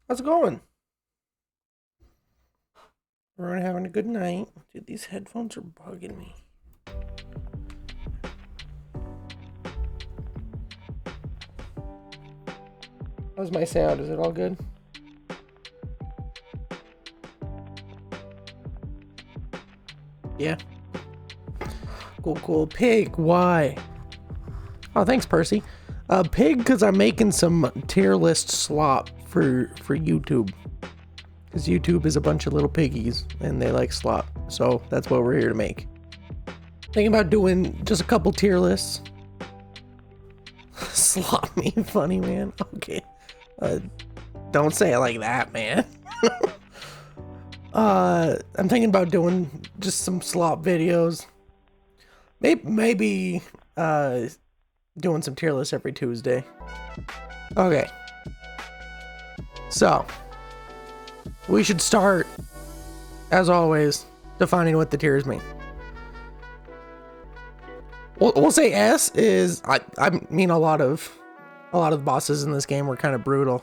How's it going? Everyone having a good night? Dude, these headphones are bugging me. How's my sound? Is it all good? Yeah. Cool. Pig, why? Oh, thanks, Percy. Pig, because I'm making some tier list slop for YouTube. Because YouTube is a bunch of little piggies, and they like slop. So that's what we're here to make. Thinking about doing just a couple tier lists. Slop me funny, man. Okay. Don't say it like that, man. I'm thinking about doing just some slop videos. Maybe doing some tier lists every Tuesday. Okay. So, we should start, as always, defining what the tiers mean. We'll say S is, I mean, a lot of the bosses in this game were kind of brutal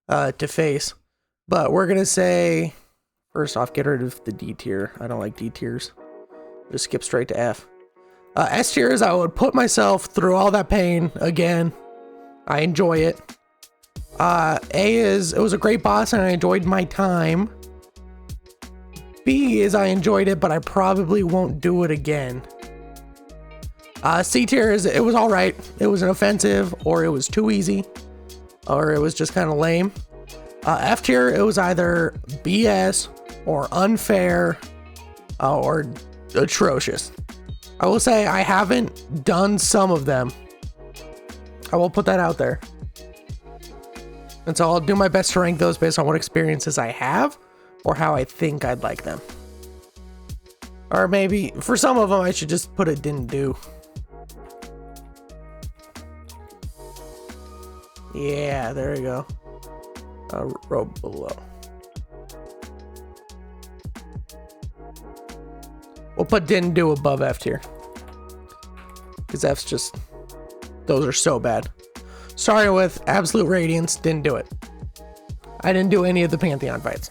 to face. But we're gonna say, first off, get rid of the D tier. I don't like D tiers. Just skip straight to F. S tier is I would put myself through all that pain again. I enjoy it. A is, it was a great boss and I enjoyed my time. B is I enjoyed it, but I probably won't do it again. C tier is, it was alright. It was an offensive, or it was too easy, or it was just kind of lame. F tier, it was either BS, or unfair, or atrocious. I will say I haven't done some of them. I will put that out there. And so I'll do my best to rank those based on what experiences I have, or how I think I'd like them. Or maybe, for some of them, I should just put a didn't do. Yeah, there we go. Row below. We'll put didn't do above F tier. Because F's just, those are so bad. Starting with Absolute Radiance, didn't do it. I didn't do any of the Pantheon fights.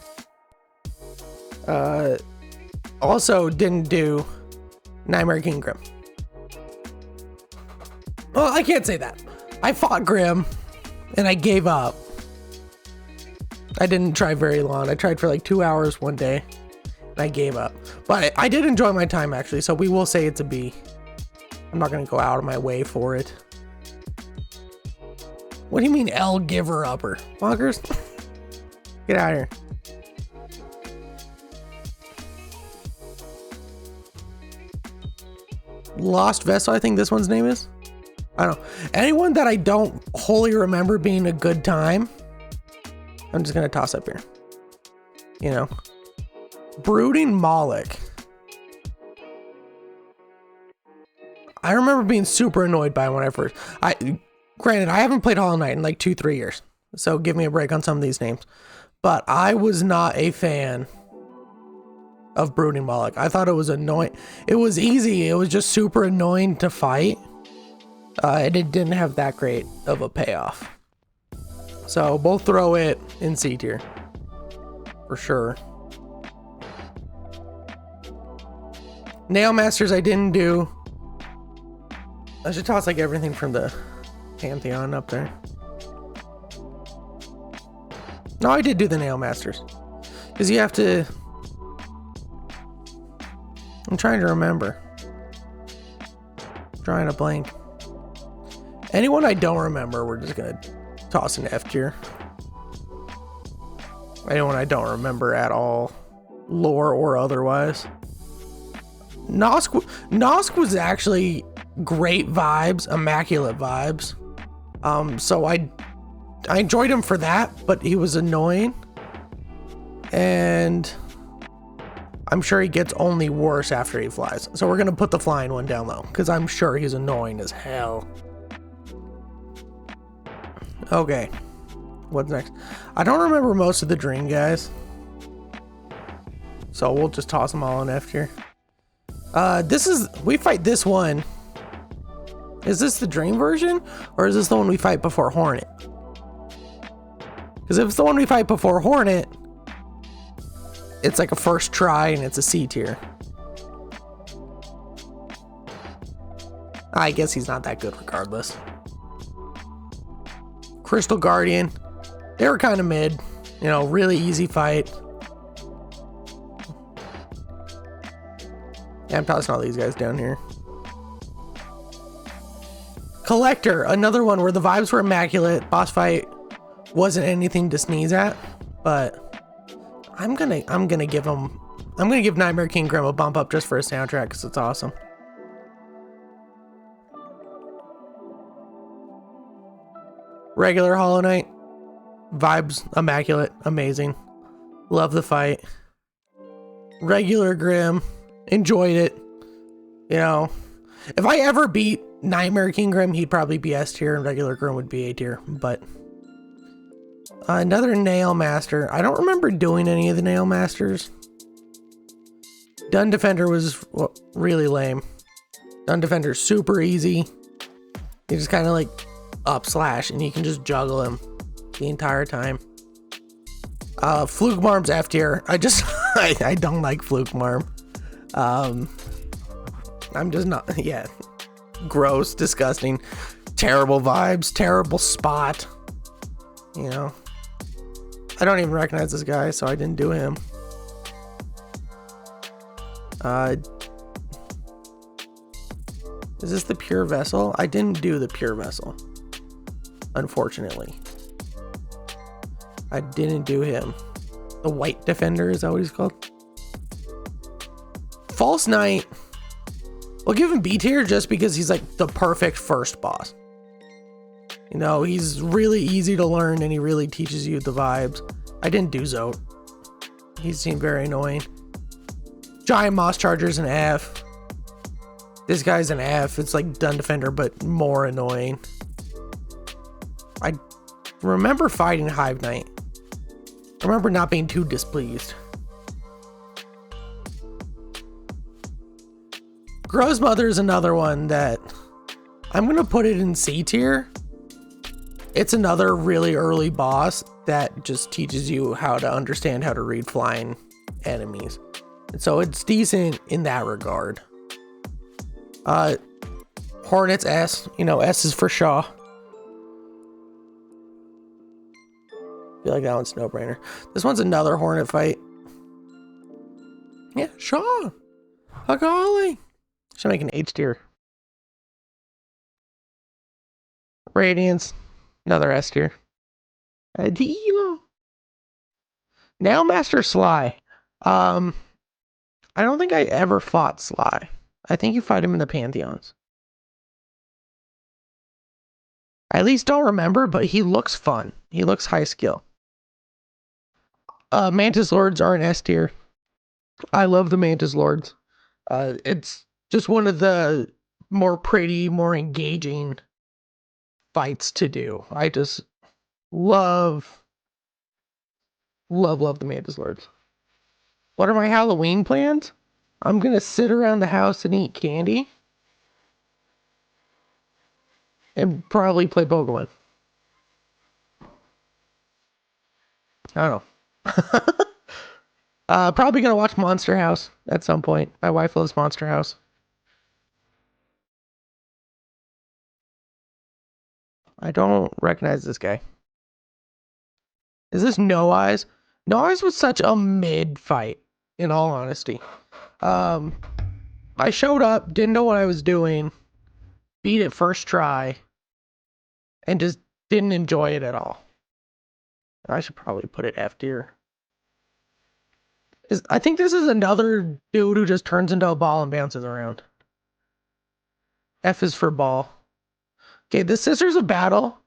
Also didn't do Nightmare King Grim. Well, I can't say that. I fought Grim, and I gave up. I didn't try very long. I tried for like 2 hours one day, and I gave up. But I did enjoy my time, actually, so we will say it's a B. I'm not going to go out of my way for it. What do you mean L giver upper? Bonkers? Get out of here. Lost Vessel, I think this one's name is. I don't know. Anyone that I don't wholly remember being a good time, I'm just going to toss up here. You know. Brooding Moloch. I remember being super annoyed by it when I first... Granted, I haven't played Hollow Knight in like 2-3 years. So give me a break on some of these names. But I was not a fan of Brooding Moloch. I thought it was annoying. It was easy. It was just super annoying to fight. And it didn't have that great of a payoff. So we'll throw it in C tier. For sure. Nail Masters I didn't do. I should toss like everything from the Pantheon up there. No, I did do the Nail Masters. Because you have to... I'm trying to remember. Drawing a blank. Anyone I don't remember, we're just going to toss in F tier. Anyone I don't remember at all, lore or otherwise. Nosk was actually great vibes, immaculate vibes. So I enjoyed him for that, but he was annoying. And I'm sure he gets only worse after he flies. So we're going to put the flying one down low, because I'm sure he's annoying as hell. Okay. What's next? I don't remember most of the Dream guys. So we'll just toss them all in F tier. We fight this one. Is this the Dream version? Or is this the one we fight before Hornet? Because if it's the one we fight before Hornet, it's like a first try and it's a C tier. I guess he's not that good regardless. Crystal Guardian, they were kind of mid. You know, really easy fight. Yeah, I'm tossing all these guys down here. Collector, another one where the vibes were immaculate. Boss fight wasn't anything to sneeze at, but I'm gonna give Nightmare King Grim a bump up just for a soundtrack because it's awesome. Regular Hollow Knight, vibes immaculate, amazing. Love the fight. Regular Grim, enjoyed it. You know, if I ever beat Nightmare King Grim, he'd probably be S tier and regular Grim would be A tier, but another Nail Master. I don't remember doing any of the Nail Masters. Dun Defender was really lame. Dun Defender's super easy. You just kind of like up slash and you can just juggle him the entire time. Fluke Marm's F tier. I don't like Fluke Marm. I'm just not, yeah. Gross, disgusting, terrible vibes, terrible spot. You know, I don't even recognize this guy, so I didn't do him. Is this the Pure Vessel? I didn't do the Pure Vessel, unfortunately. I didn't do him. The White Defender, is that what he's called? False Knight. We'll give him B tier just because he's like the perfect first boss. You know, he's really easy to learn and he really teaches you the vibes. I didn't do Zote. He seemed very annoying. Giant Moss Charger's an F. This guy's an F. It's like Dun Defender, but more annoying. I remember fighting Hive Knight. I remember not being too displeased. Gro's Mother is another one that I'm going to put it in C tier. It's another really early boss that just teaches you how to understand how to read flying enemies. And so it's decent in that regard. Hornet's S. You know, S is for Shaw. I feel like that one's a no-brainer. This one's another Hornet fight. Yeah, Shaw. Golly. Should make an H tier. Radiance. Another S tier. Adilo. Nail Master Sly. I don't think I ever fought Sly. I think you fight him in the Pantheons. I at least don't remember, but he looks fun. He looks high skill. Mantis Lords are an S tier. I love the Mantis Lords. It's just one of the more pretty, more engaging fights to do. I just love the Mantis Lords. What are my Halloween plans? I'm gonna sit around the house and eat candy. And probably play Pokemon. I don't know. Probably gonna watch Monster House at some point. My wife loves Monster House. I don't recognize this guy. Is this No Eyes? No Eyes was such a mid fight, in all honesty. I showed up, didn't know what I was doing, beat it first try, and just didn't enjoy it at all. I should probably put it F tier. I think this is another dude who just turns into a ball and bounces around. F is for ball. Okay, the Sisters of Battle.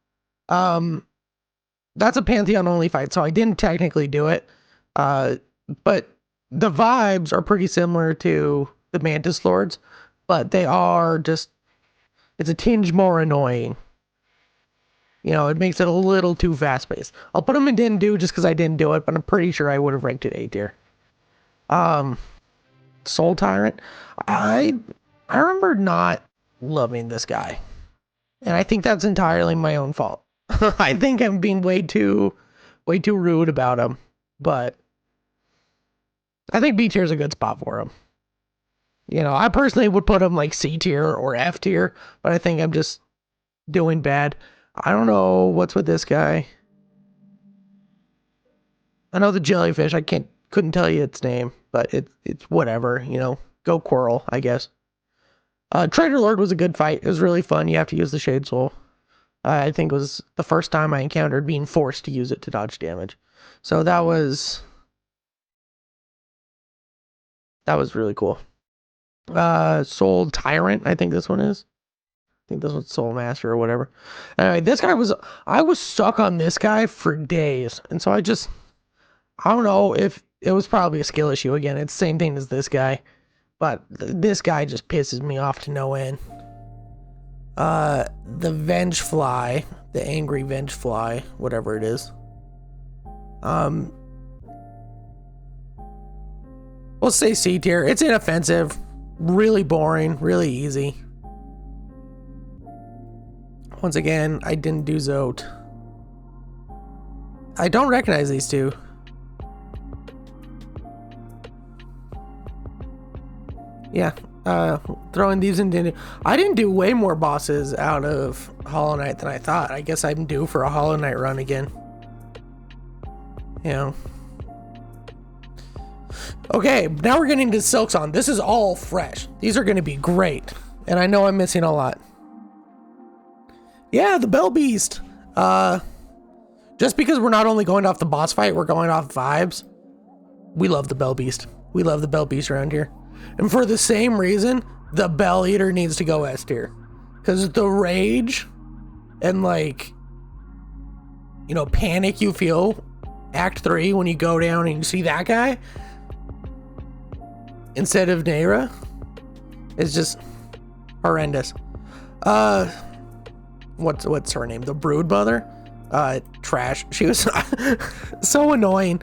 That's a Pantheon only fight, so I didn't technically do it. But the vibes are pretty similar to the Mantis Lords, but they are just, it's a tinge more annoying. You know, it makes it a little too fast paced. I'll put them in didn't do just because I didn't do it, but I'm pretty sure I would have ranked it A tier. Soul Tyrant. I remember not loving this guy. And I think that's entirely my own fault. I think I'm being way too way too rude about him. But I think B tier is a good spot for him. You know, I personally would put him like C tier or F tier, but I think I'm just doing bad. I don't know what's with this guy. I know the jellyfish. Couldn't tell you its name, but it's whatever. You know, go Quirrell, I guess. Trader Lord was a good fight. It was really fun. You have to use the Shade Soul. I think it was the first time I encountered being forced to use it to dodge damage. So that was really cool. Soul Tyrant, I think this one is. I think this one's Soul Master or whatever. Anyway, I was stuck on this guy for days. And so I don't know if it was probably a skill issue again. It's the same thing as this guy. But this guy just pisses me off to no end. The Vengefly, the Angry Vengefly, whatever it is. We'll say C tier. It's inoffensive, really boring, really easy. Once again, I didn't do Zote. I don't recognize these two. Yeah, throwing these into... I didn't do way more bosses out of Hollow Knight than I thought. I guess I'm due for a Hollow Knight run again. You know. Okay, now we're getting to Silksong. This is all fresh. These are going to be great. And I know I'm missing a lot. Yeah, the Bell Beast. Just because we're not only going off the boss fight, we're going off vibes. We love the Bell Beast. We love the Bell Beast around here. And for the same reason, the Bell Eater needs to go S tier. Because the rage and like, you know, panic you feel Act 3 when you go down and you see that guy instead of Naira is just horrendous. What's her name? The Brood Mother? Trash. She was so annoying.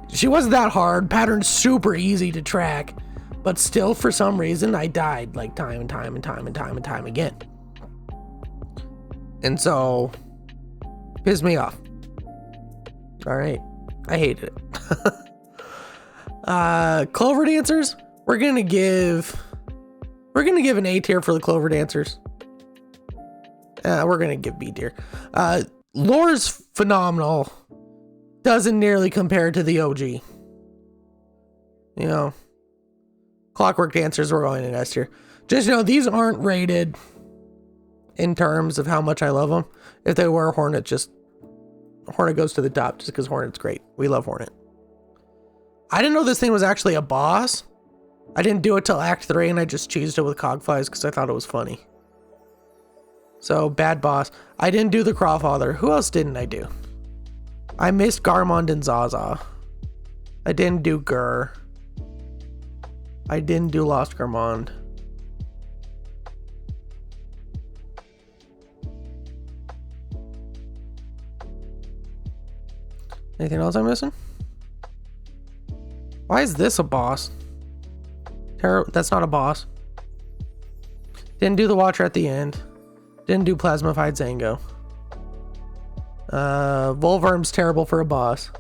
She wasn't that hard. Pattern's super easy to track. But still, for some reason, I died like time and time again. And so, pissed me off. All right, I hated it. Clover Dancers, we're gonna give an A tier for the Clover Dancers. We're gonna give B tier. Lore's phenomenal. Doesn't nearly compare to the OG. You know. Clockwork Dancers, we're going in S tier. Just, you know, these aren't rated in terms of how much I love them. If they were, Hornet goes to the top just because Hornet's great. We love Hornet. I didn't know this thing was actually a boss. I didn't do it till Act 3 and I just cheesed it with Cogflies because I thought it was funny. So, bad boss. I didn't do the Crawfather. Who else didn't I do? I missed Garmond and Zaza. I didn't do Gur. I didn't do Lost Garmond. Anything else I'm missing? Why is this a boss? That's not a boss. Didn't do the Watcher at the end. Didn't do Plasmified Zango. Volverm's terrible for a boss.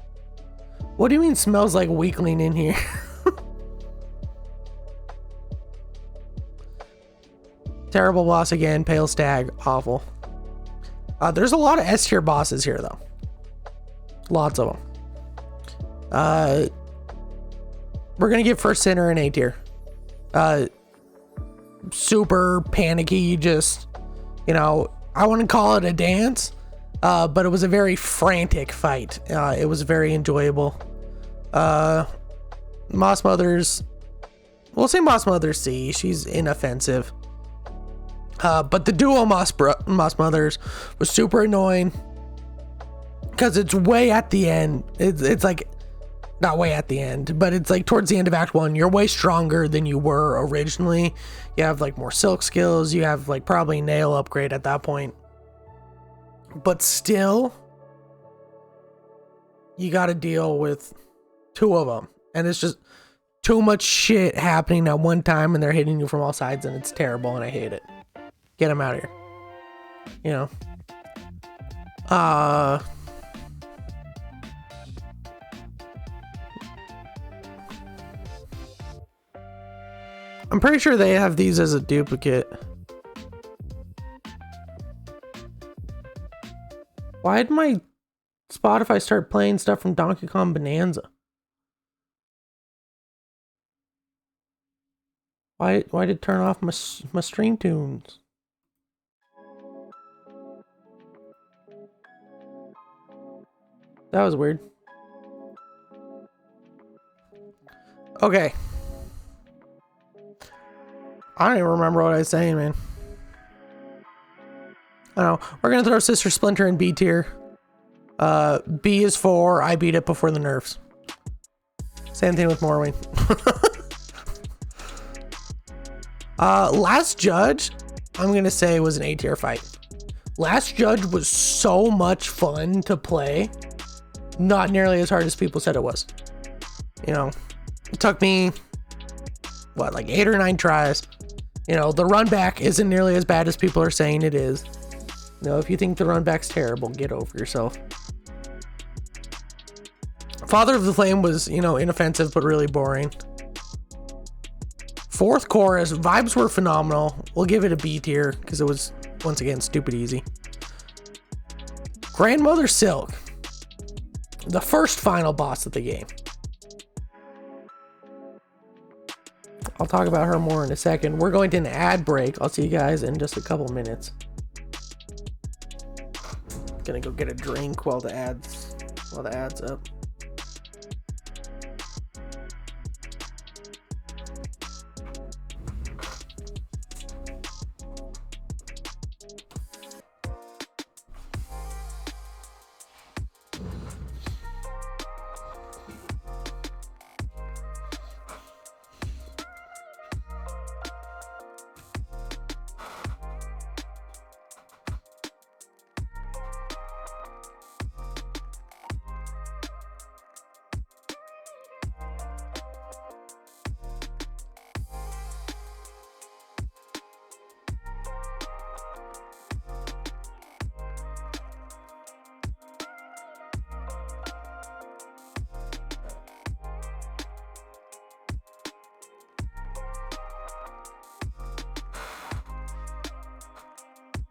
What do you mean smells like weakling in here? Terrible boss again. Pale Stag. Awful. There's a lot of S tier bosses here though. Lots of them. We're gonna give First Sinner an A tier. Super panicky, just, you know, I wouldn't call it a dance, but it was a very frantic fight. It was very enjoyable. Moss Mother's, we'll say Moss Mother's C. She's inoffensive. But the duo Moss Mothers was super annoying because it's way at the end. It's like, not way at the end, but it's like towards the end of Act 1. You're way stronger than you were originally. You have like more silk skills. You have like probably nail upgrade at that point. But still, you got to deal with two of them. And it's just too much shit happening at one time and they're hitting you from all sides and it's terrible and I hate it. Get him out of here. You know. I'm pretty sure they have these as a duplicate. Why did my Spotify start playing stuff from Donkey Kong Bonanza? Why did it turn off my stream tunes? That was weird. Okay. I don't even remember what I was saying, man. I don't know. We're gonna throw Sister Splinter in B tier. B is for I beat it before the nerfs. Same thing with Morrowind. Last Judge, I'm gonna say was an A tier fight. Last Judge was so much fun to play. Not nearly as hard as people said it was. You know, it took me, what, like 8 or 9 tries. You know, the run back isn't nearly as bad as people are saying it is. You know, if you think the run back's terrible, get over yourself. Father of the Flame was, you know, inoffensive but really boring. Fourth chorus, vibes were phenomenal. We'll give it a B tier because it was, once again, stupid easy. Grandmother Silk, the first final boss of the game. I'll talk about her more in a second. We're going to an ad break. I'll see you guys in just a couple minutes. Gonna go get a drink while the ad's up.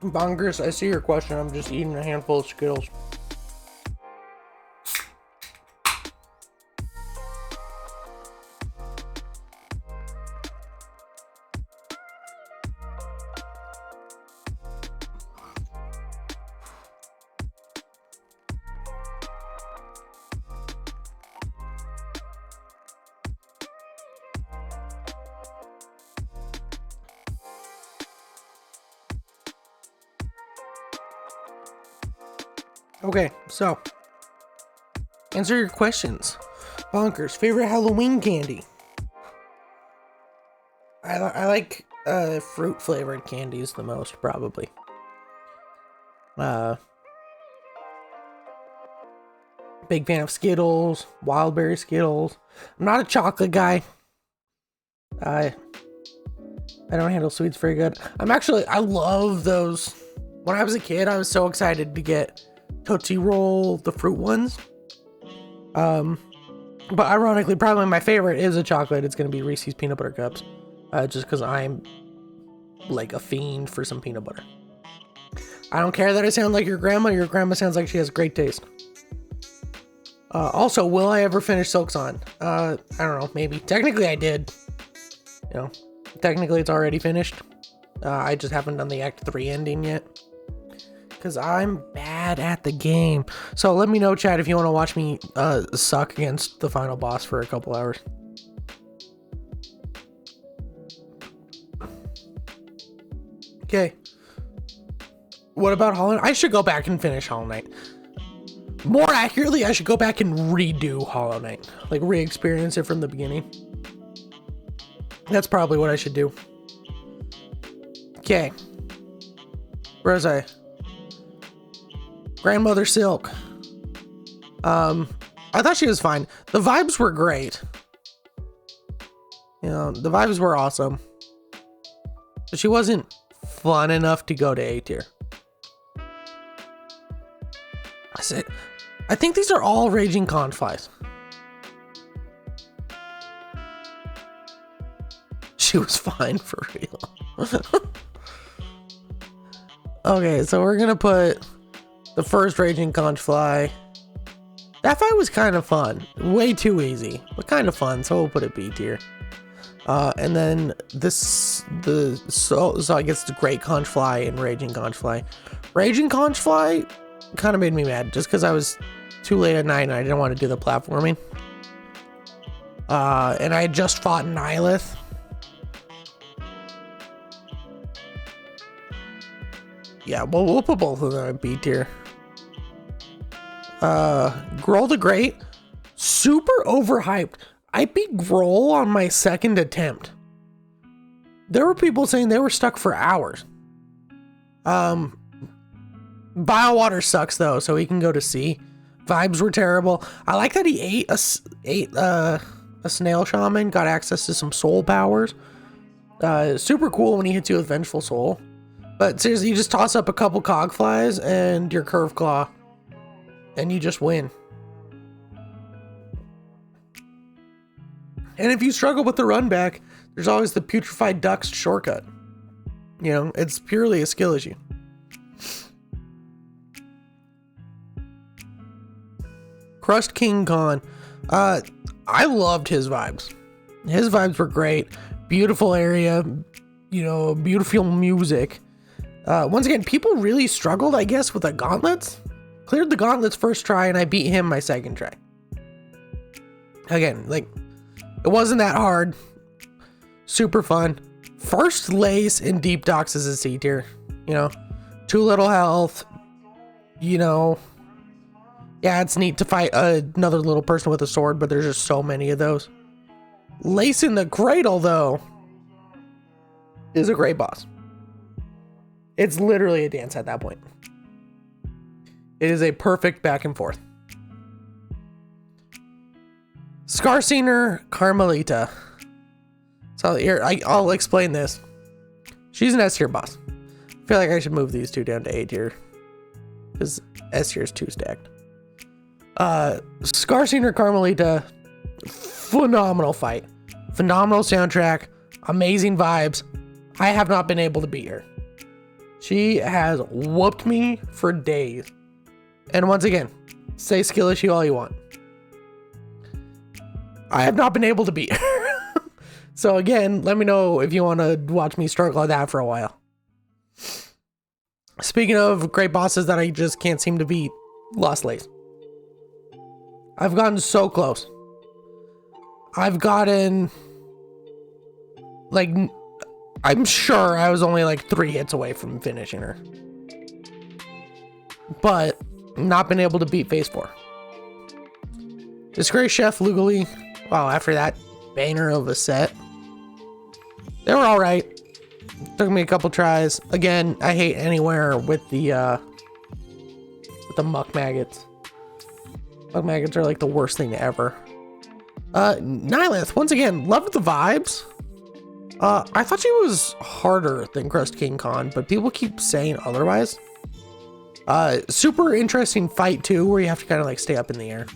Bongers, I see your question. I'm just eating a handful of Skittles. Okay, so answer your questions. Bonkers, favorite Halloween candy? I like fruit flavored candies the most, probably. Big fan of Skittles, wild berry Skittles. I'm not a chocolate guy. I don't handle sweets very good. I love those. When I was a kid, I was so excited to get Tootsie Roll, the fruit ones. But ironically, probably my favorite is a chocolate. It's gonna be Reese's Peanut Butter Cups. Just because I'm like a fiend for some peanut butter. I don't care that I sound like your grandma. Your grandma sounds like she has great taste. Also, will I ever finish Silksong? I don't know, maybe. Technically I did. You know, technically it's already finished. I just haven't done the Act 3 ending yet. Because I'm bad at the game. So let me know, chat, if you want to watch me suck against the final boss for a couple hours. Okay. What about Hollow Knight? I should go back and finish Hollow Knight. More accurately, I should go back and redo Hollow Knight. Like, re-experience it from the beginning. That's probably what I should do. Okay. Where was I? Grandmother Silk. I thought she was fine. The vibes were great. You know, the vibes were awesome. But she wasn't fun enough to go to A tier. I think these are all Raging Conflies. she was fine for real. Okay, so we're gonna put the first Raging Conch Fly. That fight was kind of fun. Way too easy, but kind of fun, so we'll put it B tier. And then so I guess the Great Conch Fly and Raging Conch Fly. Raging Conch Fly kind of made me mad just because I was too late at night and I didn't want to do the platforming. And I had just fought Nihilith. Yeah, well, we'll put both of them at B tier. Growl the Great, super overhyped. I beat Growl on my second attempt. There were people saying they were stuck for hours. Biowater sucks though, so he can go to C. Vibes were terrible. I like that he ate a snail shaman, got access to some soul powers. Super cool when he hits you with Vengeful Soul. But seriously, you just toss up a couple Cogflies and your Curve Claw, and you just win. And if you struggle with the run back, there's always the Putrefied Ducks shortcut. You know, it's purely a skill issue. Crushed King Khan. I loved his vibes. His vibes were great. Beautiful area, you know, beautiful music. Once again, people really struggled, I guess, with the gauntlets. Cleared the gauntlets first try, and I beat him my second try. Again, like, it wasn't that hard. Super fun. First Lace in Deep Docks is a C tier. You know, too little health. You know, yeah, it's neat to fight another little person with a sword, but there's just so many of those. Lace in the Cradle, though, is a great boss. It's literally a dance at that point. It is a perfect back and forth. Scarciner Carmelita. So here, I'll explain this. She's an S tier boss. I feel like I should move these two down to A tier, because S tier is too stacked. Scarciner Carmelita, phenomenal fight. Phenomenal soundtrack. Amazing vibes. I have not been able to beat her. She has whooped me for days. And once again, say skill issue all you want. I have not been able to beat her. So again, let me know if you want to watch me struggle like that for a while. Speaking of great bosses that I just can't seem to beat, Lost Lace. I've gotten so close. I've gotten, like, I'm sure I was only like 3 hits away from finishing her. But not been able to beat Phase 4. Disgrace Chef Lugoli. Wow, after that banger of a set. They were alright. Took me a couple tries. Again, I hate anywhere with the muck maggots. Muck maggots are like the worst thing ever. Nihilith, once again, loved the vibes. I thought she was harder than Crust King Khan, but people keep saying otherwise. Super interesting fight too, where you have to kind of like stay up in the air.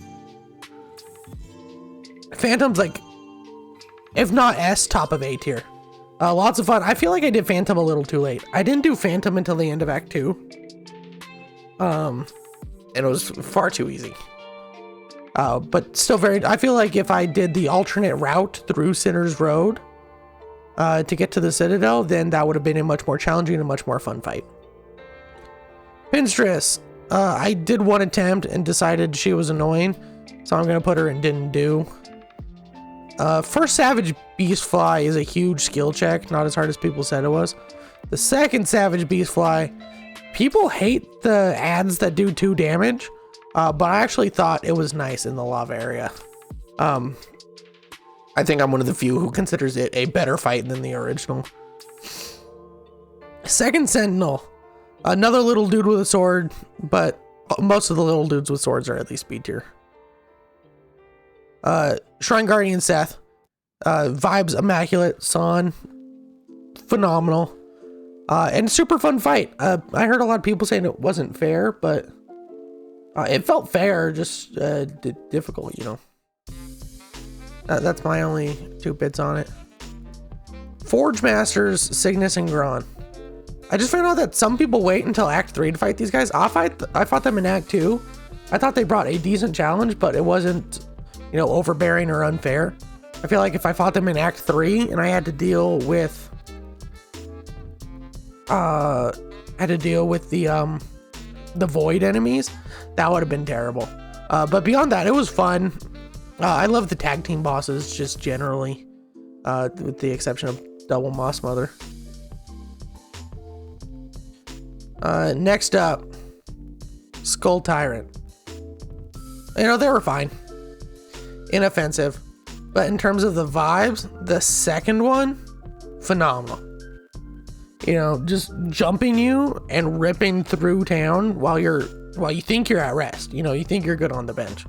Phantom's like, if not S, top of A tier. Lots of fun. I feel like I did Phantom a little too late. I didn't do Phantom until the end of Act 2. And it was far too easy. But still very, I feel like if I did the alternate route through Sinner's Road to get to the Citadel, then that would have been a much more challenging and much more fun fight. Pinstress, I did one attempt and decided she was annoying, so I'm going to put her in didn't do. First Savage Beast Fly is a huge skill check, not as hard as people said it was. The second Savage Beast Fly, people hate the ads that do 2 damage, but I actually thought it was nice in the lava area. I think I'm one of the few who considers it a better fight than the original. Second Sentinel, another little dude with a sword, but most of the little dudes with swords are at least B tier. Shrine Guardian Seth, vibes immaculate. Son, phenomenal, and super fun fight. I heard a lot of people saying it wasn't fair, but it felt fair, just difficult, you know. That's my only 2 bits on it. Forge Masters, Cygnus, and Gron. I just found out that some people wait until Act 3 to fight these guys. I fought them in Act 2. I thought they brought a decent challenge, but it wasn't, you know, overbearing or unfair. I feel like if I fought them in Act 3 and I had to deal with the void enemies, that would have been terrible. But beyond that, it was fun. I love the tag team bosses just generally, with the exception of Double Moss Mother. Next up, Skull Tyrant. You know, they were fine. Inoffensive. But in terms of the vibes, the second one, phenomenal. You know, just jumping you and ripping through town while you think you're at rest. You know, you think you're good on the bench.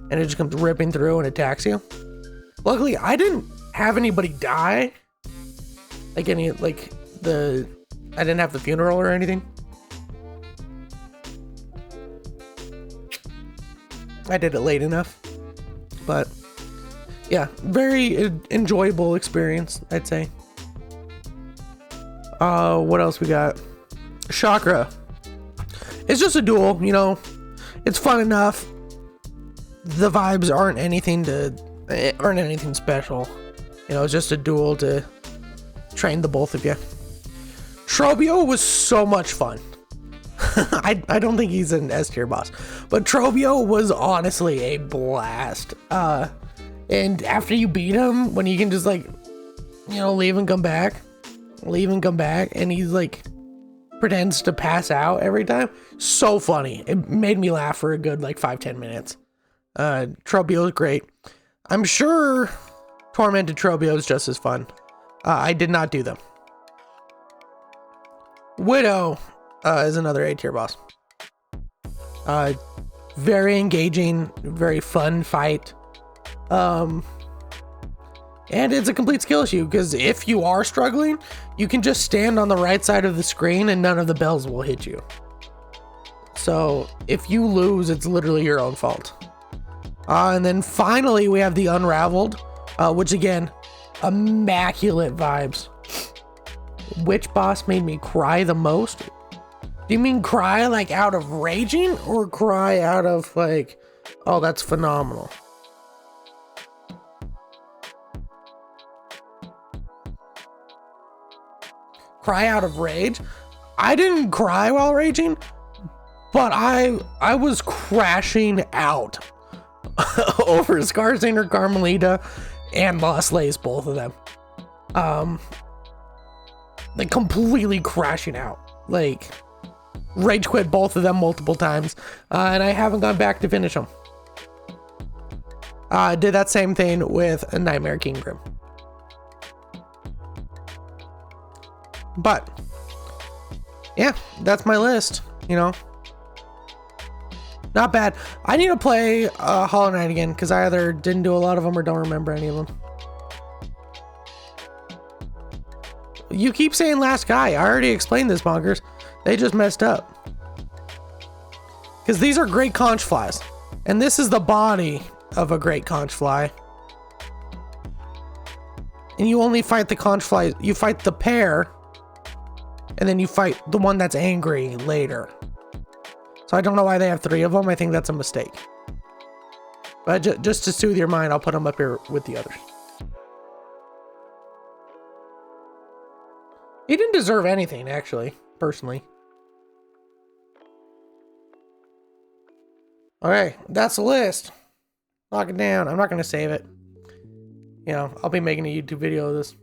And it just comes ripping through and attacks you. Luckily, I didn't have anybody die. I didn't have the funeral or anything. I did it late enough. But yeah, very enjoyable experience, I'd say. What else we got? Chakra. It's just a duel, you know. It's fun enough. The vibes aren't anything special. You know, it's just a duel to train the both of you. Trobio was so much fun. I don't think he's an S tier boss, but Trobio was honestly a blast. And after you beat him, when you can just like, you know, leave and come back, and he's like pretends to pass out every time. So funny. It made me laugh for a good like 5-10 minutes. Trobio is great. I'm sure Tormented Trobio is just as fun. I did not do them. Widow is another A tier boss. Very engaging, very fun fight. And it's a complete skill issue, because if you are struggling, you can just stand on the right side of the screen and none of the bells will hit you. So if you lose, it's literally your own fault. And then finally we have the Unraveled, which again, immaculate vibes. Which boss made me cry the most? Do you mean cry like out of raging, or cry out of like, oh, that's phenomenal? Cry out of rage? I didn't cry while raging, but I was crashing out over Scarsinger, Carmelita, and Lost Lace, both of them. Like completely crashing out. Like rage quit both of them multiple times, and I haven't gone back to finish them. I did that same thing with a Nightmare King Grim. But yeah, that's my list, you know. Not bad. I need to play Hollow Knight again, because I either didn't do a lot of them or don't remember any of them. You keep saying last guy. I already explained this, bonkers. They just messed up. Because these are great conch flies. And this is the body of a great conch fly. And you only fight the conch fly. You fight the pair. And then you fight the one that's angry later. So I don't know why they have 3 of them. I think that's a mistake. But just to soothe your mind, I'll put them up here with the others. He didn't deserve anything, actually, personally. Okay, that's the list. Lock it down. I'm not going to save it. You know, I'll be making a YouTube video of this.